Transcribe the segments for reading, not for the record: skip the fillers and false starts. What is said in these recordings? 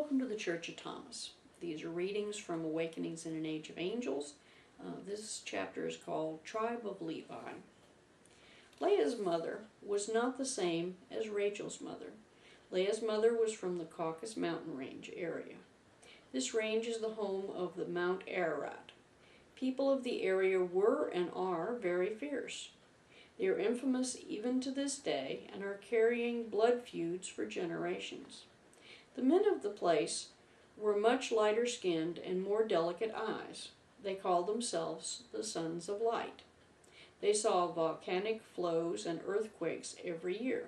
Welcome to the Church of Thomas. These are readings from Awakenings in an Age of Angels. This chapter is called Tribe of Levi. Leah's mother was not the same as Rachel's mother. Leah's mother was from the Caucasus Mountain Range area. This range is the home of the Mount Ararat. People of the area were and are very fierce. They are infamous even to this day and are carrying blood feuds for generations. The men of the place were much lighter skinned and more delicate eyes. They called themselves the Sons of Light. They saw volcanic flows and earthquakes every year.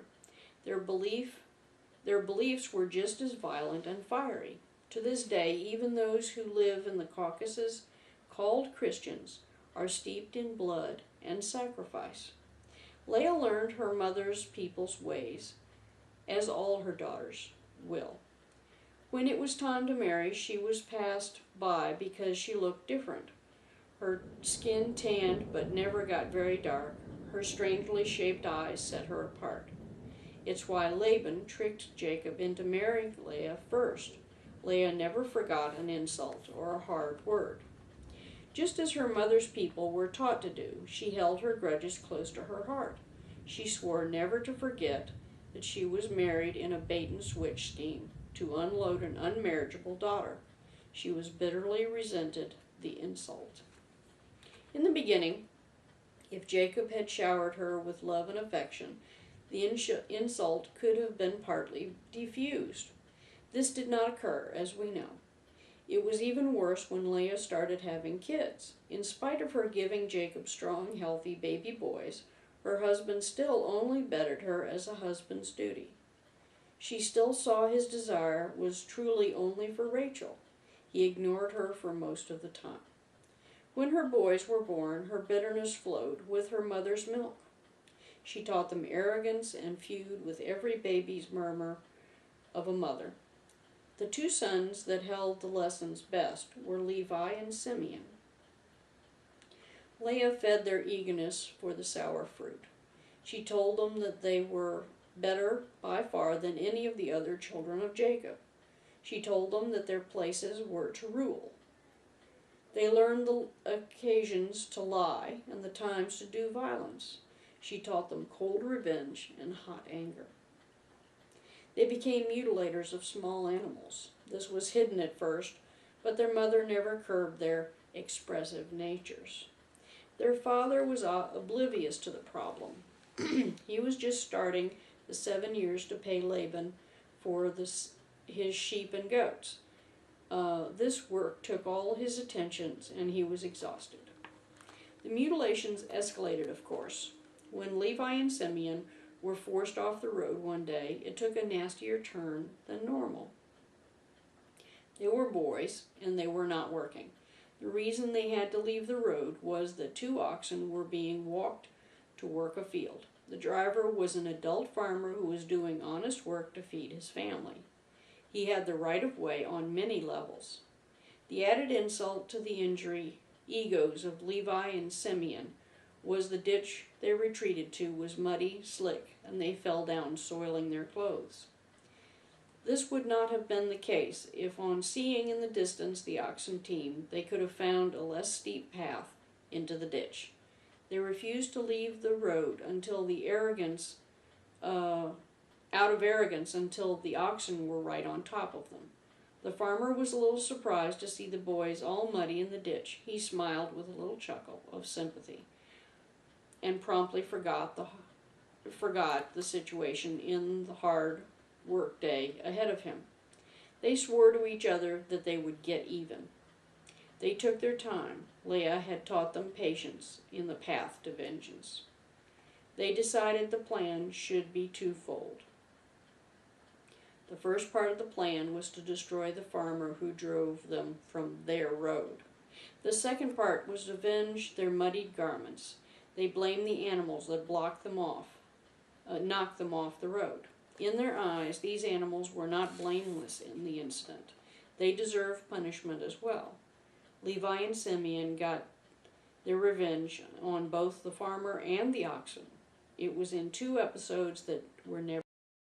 Their beliefs were just as violent and fiery. To this day, even those who live in the Caucasus, called Christians, are steeped in blood and sacrifice. Leah learned her mother's people's ways, as all her daughters will. When it was time to marry, she was passed by because she looked different. Her skin tanned but never got very dark. Her strangely shaped eyes set her apart. It's why Laban tricked Jacob into marrying Leah first. Leah never forgot an insult or a hard word. Just as her mother's people were taught to do, she held her grudges close to her heart. She swore never to forget that she was married in a bait-and-switch scheme to unload an unmarriageable daughter. She was bitterly resented the insult. In the beginning, if Jacob had showered her with love and affection, the insult could have been partly diffused. This did not occur, as we know. It was even worse when Leah started having kids. In spite of her giving Jacob strong, healthy baby boys, her husband still only bettered her as a husband's duty. She still saw his desire was truly only for Rachel. He ignored her for most of the time. When her boys were born, her bitterness flowed with her mother's milk. She taught them arrogance and feud with every baby's murmur of a mother. The two sons that held the lessons best were Levi and Simeon. Leah fed their eagerness for the sour fruit. She told them that they were better by far than any of the other children of Jacob. She told them that their places were to rule. They learned the occasions to lie and the times to do violence. She taught them cold revenge and hot anger. They became mutilators of small animals. This was hidden at first, but their mother never curbed their expressive natures. Their father was oblivious to the problem. He was just starting the 7 years to pay Laban for his sheep and goats. This work took all his attentions, and he was exhausted. The mutilations escalated, of course. When Levi and Simeon were forced off the road one day, it took a nastier turn than normal. They were boys, and they were not working. The reason they had to leave the road was that 2 oxen were being walked to work a field. The driver was an adult farmer who was doing honest work to feed his family. He had the right of way on many levels. The added insult to the egos of Levi and Simeon was the ditch they retreated to was muddy, slick, and they fell down, soiling their clothes. This would not have been the case if, on seeing in the distance the oxen team, they could have found a less steep path into the ditch. They refused to leave the road until out of arrogance until the oxen were right on top of them. The farmer was a little surprised to see the boys all muddy in the ditch. He smiled with a little chuckle of sympathy and promptly forgot the situation in the hard work day ahead of him. They swore to each other that they would get even. They took their time. Leah had taught them patience in the path to vengeance. They decided the plan should be twofold. The first part of the plan was to destroy the farmer who drove them from their road. The second part was to avenge their muddied garments. They blamed the animals that knocked them off the road. In their eyes, these animals were not blameless in the incident. They deserved punishment as well. Levi and Simeon got their revenge on both the farmer and the oxen. It was in 2 episodes that were never